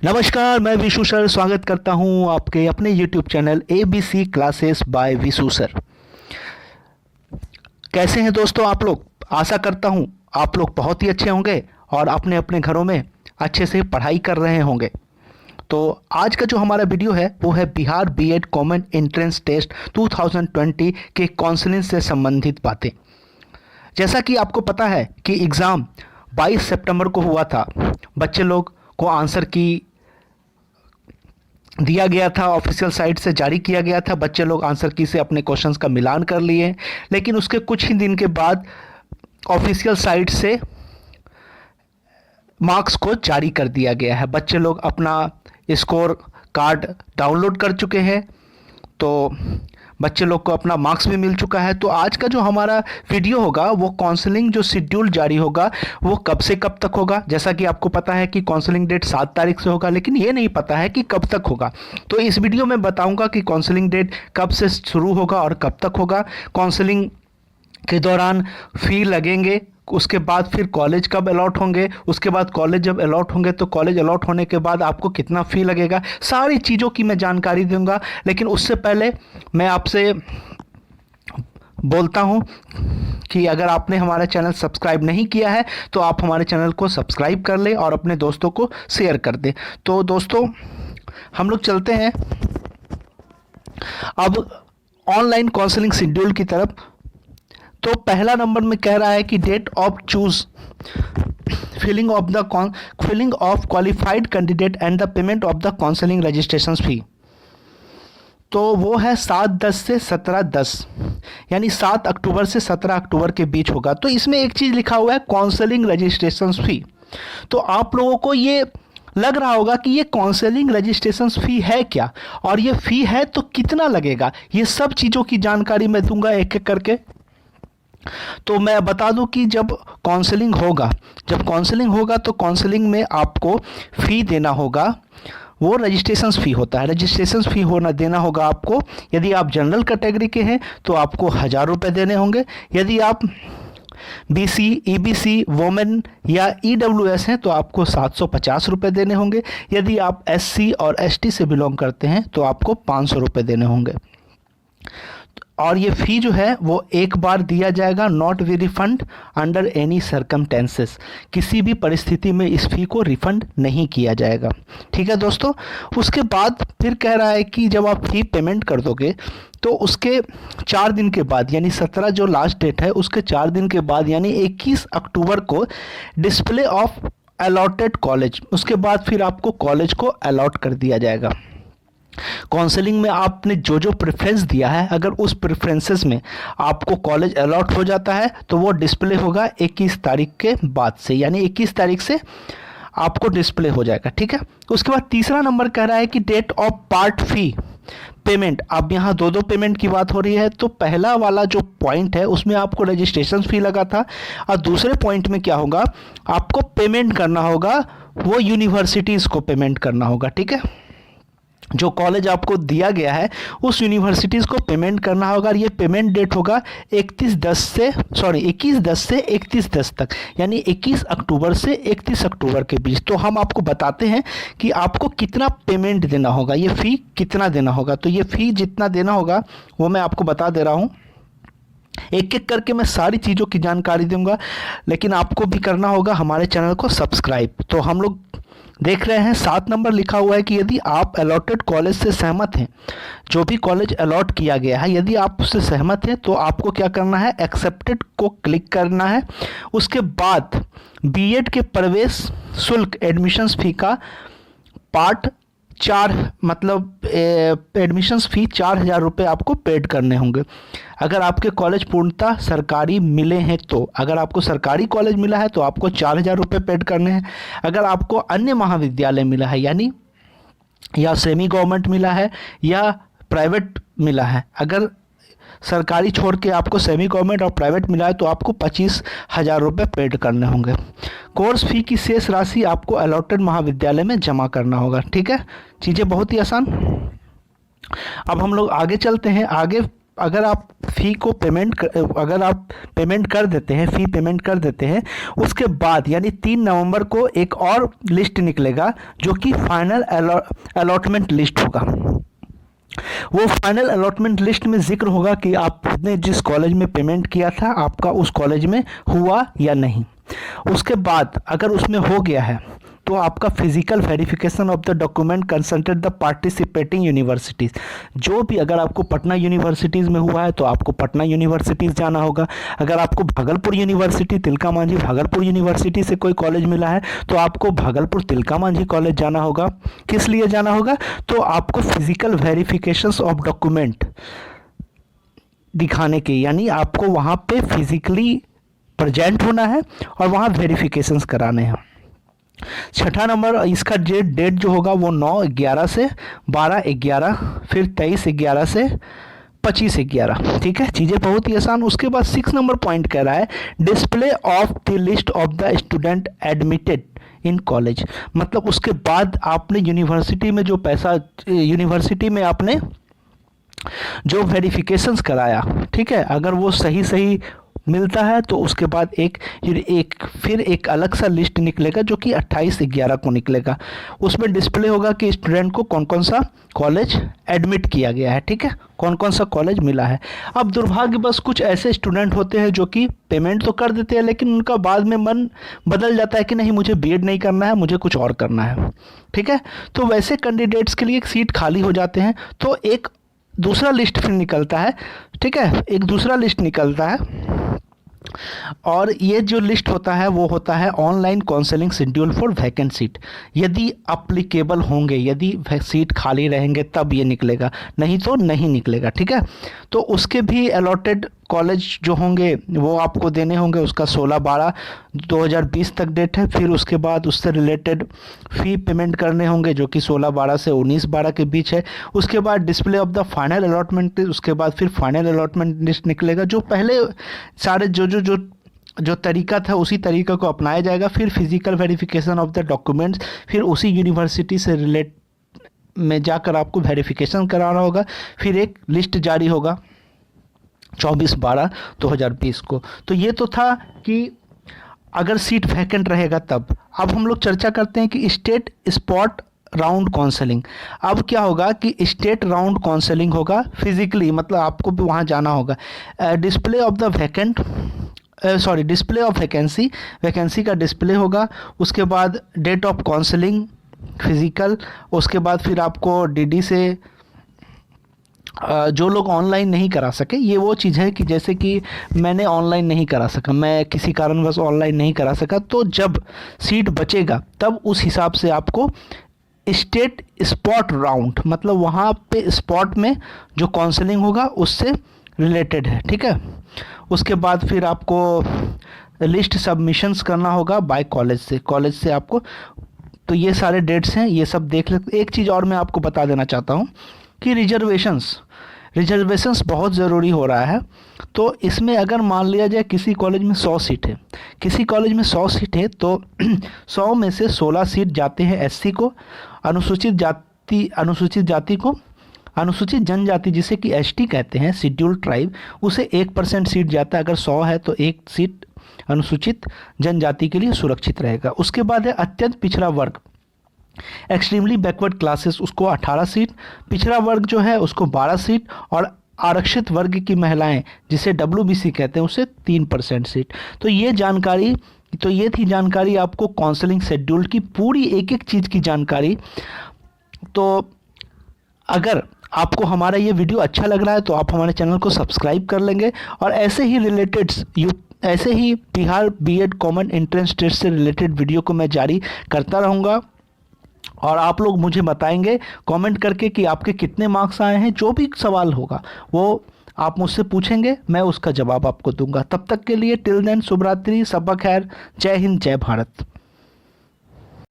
नमस्कार, मैं विशु सर स्वागत करता हूं आपके अपने YouTube channel ABC classes bye Vishu sir. कैसे हैं दोस्तों आप लोग? आशा करता हूं आप लोग बहुत ही अच्छे होंगे और अपने अपने घरों में अच्छे से पढ़ाई कर रहे होंगे। तो आज का जो हमारा वीडियो है वो है Bihar BEd common entrance test 2020 के काउंसलिंग से संबंधित बातें। जैसा कि आपको पता है कि एग्ज़ाम 22 सितंबर को हुआ था। बच्चे लोग को आंसर की दिया गया था, ऑफिशियल साइट से जारी किया गया था। बच्चे लोग आंसर की से अपने क्वेश्चंस का मिलान कर लिए, लेकिन उसके कुछ ही दिन के बाद ऑफिशियल साइट से मार्क्स को जारी कर दिया गया है। बच्चे लोग अपना स्कोर कार्ड डाउनलोड कर चुके हैं, तो बच्चे लोग को अपना मार्क्स भी मिल चुका है। तो आज का जो हमारा वीडियो होगा वो काउंसलिंग जो शेड्यूल जारी होगा वो कब से कब तक होगा। जैसा कि आपको पता है कि काउंसलिंग डेट 7 तारीख से होगा, लेकिन ये नहीं पता है कि कब तक होगा। तो इस वीडियो में बताऊंगा कि काउंसलिंग डेट कब से शुरू होगा और कब तक होगा। काउंसलिंग के दौरान फ़ी लगेंगे, उसके बाद फिर कॉलेज कब अलॉट होंगे, उसके बाद कॉलेज जब अलॉट होंगे तो कॉलेज अलॉट होने के बाद आपको कितना फ़ी लगेगा, सारी चीज़ों की मैं जानकारी दूंगा। लेकिन उससे पहले मैं आपसे बोलता हूं कि अगर आपने हमारा चैनल सब्सक्राइब नहीं किया है तो आप हमारे चैनल को सब्सक्राइब कर लें और अपने दोस्तों को शेयर कर दें। तो दोस्तों हम लोग चलते हैं अब ऑनलाइन काउंसलिंग शेड्यूल की तरफ। तो पहला नंबर में कह रहा है कि date of choose filling of qualified candidate and the payment of the counselling registration fee. तो वो है 7/10 से 17/10, यानी 7 अक्टूबर से 17 अक्टूबर के बीच होगा। तो इसमें एक चीज़ लिखा हुआ है काउंसलिंग रजिस्ट्रेशन फी। तो आप लोगों को ये लग रहा होगा कि ये काउंसलिंग रजिस्ट्रेशन फ़ी है क्या, और ये फ़ी है तो कितना लगेगा। ये सब चीज़ों की जानकारी मैं दूंगा एक एक करके। तो मैं बता दूं कि जब काउंसलिंग होगा तो काउंसलिंग में आपको फ़ी देना होगा। वो रजिस्ट्रेशन फ़ी होता है, रजिस्ट्रेशन फ़ी देना होगा आपको। यदि आप जनरल कैटेगरी के हैं तो आपको 1000 रुपये देने होंगे। यदि आप BC, EBC, वोमेन या EWS हैं तो आपको 750 रुपये देने होंगे। यदि आप SC और ST से बिलोंग करते हैं तो आपको 500 रुपये देने होंगे। और ये फ़ी जो है वो एक बार दिया जाएगा, not be refund under any circumstances. किसी भी परिस्थिति में इस फ़ी को रिफ़ंड नहीं किया जाएगा। ठीक है दोस्तों। उसके बाद फिर कह रहा है कि जब आप फ़ी पेमेंट कर दोगे तो उसके 4 दिन के बाद, यानी 17 जो लास्ट डेट है उसके 4 दिन के बाद यानी 21 अक्टूबर को डिस्प्ले ऑफ अलॉटेड कॉलेज, उसके बाद फिर आपको कॉलेज को अलॉट कर दिया जाएगा। काउंसलिंग में आपने जो जो प्रेफरेंस दिया है, अगर उस प्रेफरेंसेस में आपको कॉलेज अलॉट हो जाता है तो वो डिस्प्ले होगा 21 तारीख के बाद से, यानी 21 तारीख से आपको डिस्प्ले हो जाएगा। ठीक है। उसके बाद तीसरा नंबर कह रहा है कि date of part fee payment. अब यहाँ दो पेमेंट की बात हो रही है। तो पहला वाला जो पॉइंट है उसमें आपको रजिस्ट्रेशन फ़ी लगा था, और दूसरे पॉइंट में क्या होगा, आपको पेमेंट करना होगा, वो यूनिवर्सिटीज़ को पेमेंट करना होगा। ठीक है। जो कॉलेज आपको दिया गया है उस यूनिवर्सिटीज़ को पेमेंट करना होगा। और ये पेमेंट डेट होगा 21/10 से 31/10 तक, यानी 21 अक्टूबर से 31 अक्टूबर के बीच। तो हम आपको बताते हैं कि आपको कितना पेमेंट देना होगा, ये फ़ी कितना देना होगा। तो ये फ़ी जितना देना होगा वो मैं आपको बता दे रहा हूँ। एक एक करके मैं सारी चीज़ों की जानकारी दूंगा, लेकिन आपको भी करना होगा हमारे चैनल को सब्सक्राइब। तो हम लोग देख रहे हैं 7 नंबर लिखा हुआ है कि यदि आप अलॉटेड कॉलेज से सहमत हैं, जो भी कॉलेज अलॉट किया गया है यदि आप उससे सहमत हैं तो आपको क्या करना है, एक्सेप्टेड को क्लिक करना है। उसके बाद बीएड के प्रवेश शुल्क एडमिशन्स फ़ी का पार्ट 4 मतलब एडमिशन्स फ़ी 4000 रुपये आपको पेड करने होंगे। अगर आपके कॉलेज पूर्णतः सरकारी मिले हैं तो, अगर आपको सरकारी कॉलेज मिला है तो आपको 4000 रुपये पेड करने हैं। अगर आपको अन्य महाविद्यालय मिला है, यानी या सेमी गवर्नमेंट मिला है या प्राइवेट मिला है, अगर सरकारी छोड़ के आपको सेमी गवर्नमेंट और प्राइवेट मिला है तो आपको 25,000 रुपये पेड करने होंगे। कोर्स फ़ी की शेष राशि आपको अलॉटेड महाविद्यालय में जमा करना होगा। ठीक है, चीज़ें बहुत ही आसान। अब हम लोग आगे चलते हैं। आगे अगर आप अगर आप पेमेंट कर देते हैं, फ़ी पेमेंट कर देते हैं, उसके बाद यानी 3 नवंबर को एक और लिस्ट निकलेगा जो कि फाइनल अलॉटमेंट लिस्ट होगा। वो फाइनल अलॉटमेंट लिस्ट में जिक्र होगा कि आपने जिस कॉलेज में पेमेंट किया था आपका उस कॉलेज में हुआ या नहीं। उसके बाद अगर उसमें हो गया है तो आपका physical verification of the document consulted the participating universities, जो भी अगर आपको पटना यूनिवर्सिटीज़ में हुआ है तो आपको पटना यूनिवर्सिटीज़ जाना होगा। अगर आपको भागलपुर यूनिवर्सिटी तिलका मांझी भागलपुर यूनिवर्सिटी से कोई कॉलेज मिला है तो आपको भागलपुर तिलका मांझी कॉलेज जाना होगा। किस लिए जाना होगा? तो आपको फिजिकल वेरिफिकेशंस ऑफ डॉक्यूमेंट दिखाने के, यानी आपको वहाँ पे फिजिकली प्रेजेंट होना है और वहाँ वेरिफिकेशंस कराने हैं। छठा नंबर, इसका डेट जो होगा वो 9/11 से 12/11, फिर 23/11 से 25/11। ठीक है, चीज़ें बहुत ही आसान। उसके बाद 6 नंबर पॉइंट कह रहा है display of the list of the student admitted in college. मतलब उसके बाद आपने यूनिवर्सिटी में आपने जो वेरिफिकेशंस कराया, ठीक है, अगर वो सही मिलता है तो उसके बाद फिर एक अलग सा लिस्ट निकलेगा जो कि 28/11 को निकलेगा। उसमें डिस्प्ले होगा कि स्टूडेंट को कौन कौन सा कॉलेज एडमिट किया गया है, ठीक है, कौन कौन सा कॉलेज मिला है। अब दुर्भाग्यवश कुछ ऐसे स्टूडेंट होते हैं जो कि पेमेंट तो कर देते हैं लेकिन उनका बाद में मन बदल जाता है कि नहीं मुझे बीएड नहीं करना है, मुझे कुछ और करना है। ठीक है, तो वैसे कैंडिडेट्स के लिए एक सीट खाली हो जाते हैं तो एक दूसरा लिस्ट फिर निकलता है। ठीक है, एक दूसरा लिस्ट निकलता है और ये जो लिस्ट होता है वो होता है online counselling schedule for vacant seat. यदि अप्लीकेबल होंगे, यदि सीट खाली रहेंगे तब ये निकलेगा, नहीं तो नहीं निकलेगा। ठीक है, तो उसके भी अलॉटेड कॉलेज जो होंगे वो आपको देने होंगे। उसका 16/12/2020 तक डेट है। फिर उसके बाद उससे रिलेटेड फ़ी पेमेंट करने होंगे जो कि 16/12 से 19/12 के बीच है। उसके बाद display of the final allotment, उसके बाद फिर फाइनल अलॉटमेंट लिस्ट निकलेगा। जो पहले सारे जो तरीका था उसी तरीका को अपनाया जाएगा। फिर physical verification of the documents, फिर उसी यूनिवर्सिटी से रिलेट में जाकर आपको वेरिफिकेशन कराना होगा। फिर एक लिस्ट जारी होगा 24/12/2020 को। तो ये तो था कि अगर सीट वैकेंट रहेगा तब। अब हम लोग चर्चा करते हैं कि स्टेट स्पॉट राउंड काउंसलिंग। अब क्या होगा कि स्टेट राउंड काउंसलिंग होगा फिजिकली, मतलब आपको भी वहाँ जाना होगा। डिस्प्ले ऑफ वैकेंसी का डिस्प्ले होगा। उसके बाद डेट ऑफ काउंसलिंग फिजिकल। उसके बाद फिर आपको डीडी से जो लोग ऑनलाइन नहीं करा सके, ये वो चीज़ है कि जैसे कि मैंने ऑनलाइन नहीं करा सका, मैं किसी कारणवश ऑनलाइन नहीं करा सका, तो जब सीट बचेगा तब उस हिसाब से आपको स्टेट स्पॉट राउंड, मतलब वहाँ पे स्पॉट में जो काउंसलिंग होगा उससे रिलेटेड है। ठीक है, उसके बाद फिर आपको लिस्ट सबमिशंस करना होगा बाय कॉलेज से आपको। तो ये सारे डेट्स हैं, ये सब देख लेते। एक चीज़ और मैं आपको बता देना चाहता हूँ कि रिजर्वेशंस बहुत ज़रूरी हो रहा है। तो इसमें अगर मान लिया जाए किसी कॉलेज में 100 सीट है, तो 100 में से 16 सीट जाते हैं एससी को, अनुसूचित जनजाति जिसे कि एसटी कहते हैं, शेड्यूल्ड ट्राइब, उसे 1% सीट जाता है। अगर 100 है तो 1 सीट अनुसूचित जनजाति के लिए सुरक्षित रहेगा। उसके बाद है अत्यंत पिछड़ा वर्ग, एक्सट्रीमली बैकवर्ड क्लासेस, उसको 18 सीट, पिछड़ा वर्ग जो है उसको 12 सीट, और आरक्षित वर्ग की महिलाएं जिसे WBC कहते हैं उसे 3% सीट। तो ये थी जानकारी आपको काउंसलिंग शेड्यूल की, पूरी एक एक चीज़ की जानकारी। तो अगर आपको हमारा ये वीडियो अच्छा लग रहा है तो आप हमारे चैनल को सब्सक्राइब कर लेंगे, और ऐसे ही Bihar BEd common entrance test से रिलेटेड वीडियो को मैं जारी करता रहूँगा। और आप लोग मुझे बताएंगे कमेंट करके कि आपके कितने मार्क्स आए हैं। जो भी सवाल होगा वो आप मुझसे पूछेंगे, मैं उसका जवाब आपको दूंगा। तब तक के लिए टिल देन शुभ रात्रि, सबा खैर, जय हिंद, जय भारत।